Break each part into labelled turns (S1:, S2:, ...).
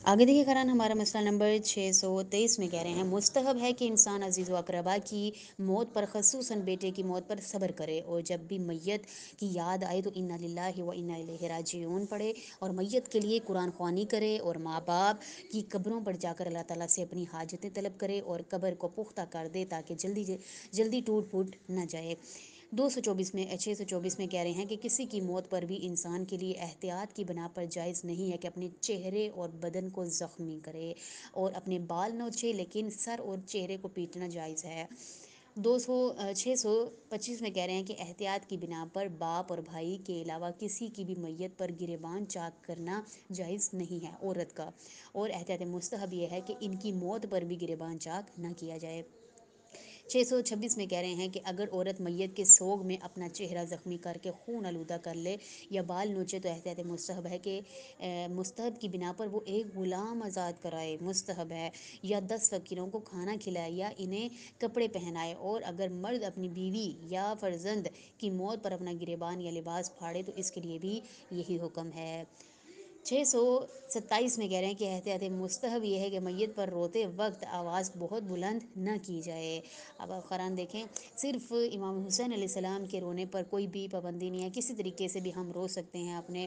S1: آگے دیکھیے قرآن ہمارا مسئلہ نمبر 623 میں کہہ رہے ہیں مستحب ہے کہ انسان عزیز و اقربا کی موت پر خصوصاً بیٹے کی موت پر صبر کرے اور جب بھی میت کی یاد آئے تو انا للہ و انا الیہ راجعون پڑھے اور میت کے لیے قرآن خوانی کرے اور ماں باپ کی قبروں پر جا کر اللہ تعالیٰ سے اپنی حاجتیں طلب کرے اور قبر کو پختہ کر دے تاکہ جلدی ٹوٹ پھوٹ نہ جائے۔ 624 میں کہہ رہے ہیں کہ کسی کی موت پر بھی انسان کے لیے احتیاط کی بنا پر جائز نہیں ہے کہ اپنے چہرے اور بدن کو زخمی کرے اور اپنے بال نوچے، لیکن سر اور چہرے کو پیٹنا جائز ہے۔ 625 میں کہہ رہے ہیں کہ احتیاط کی بنا پر باپ اور بھائی کے علاوہ کسی کی بھی میت پر گریبان چاک کرنا جائز نہیں ہے عورت کا، اور احتیاط مستحب یہ ہے کہ ان کی موت پر بھی گریبان چاک نہ کیا جائے۔ 626 میں کہہ رہے ہیں کہ اگر عورت میت کے سوگ میں اپنا چہرہ زخمی کر کے خون آلودہ کر لے یا بال نوچے تو احتیاط مستحب ہے کہ مستحب کی بنا پر وہ ایک غلام آزاد کرائے، مستحب ہے، یا 10 فقیروں کو کھانا کھلائے یا انہیں کپڑے پہنائے، اور اگر مرد اپنی بیوی یا فرزند کی موت پر اپنا گریبان یا لباس پھاڑے تو اس کے لیے بھی یہی حکم ہے۔ 627 میں کہہ رہے ہیں کہ احتیاط مستحب یہ ہے کہ میت پر روتے وقت آواز بہت بلند نہ کی جائے۔ اب آپ قرآن دیکھیں، صرف امام حسین علیہ السلام کے رونے پر کوئی بھی پابندی نہیں ہے، کسی طریقے سے بھی ہم رو سکتے ہیں، اپنے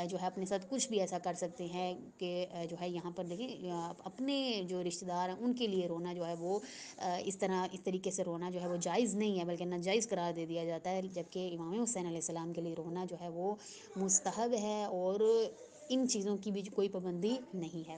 S1: جو ہے اپنے ساتھ کچھ بھی ایسا کر سکتے ہیں کہ جو ہے یہاں پر دیکھیں اپنے جو رشتہ دار ہیں ان کے لیے رونا جو ہے وہ اس طریقے سے رونا جو ہے وہ جائز نہیں ہے بلکہ ناجائز قرار دے دیا جاتا ہے، جبکہ امام حسین علیہ السلام کے لیے رونا جو ہے وہ مستحب ہے اور ان چیزوں کی بھی کوئی پابندی نہیں ہے۔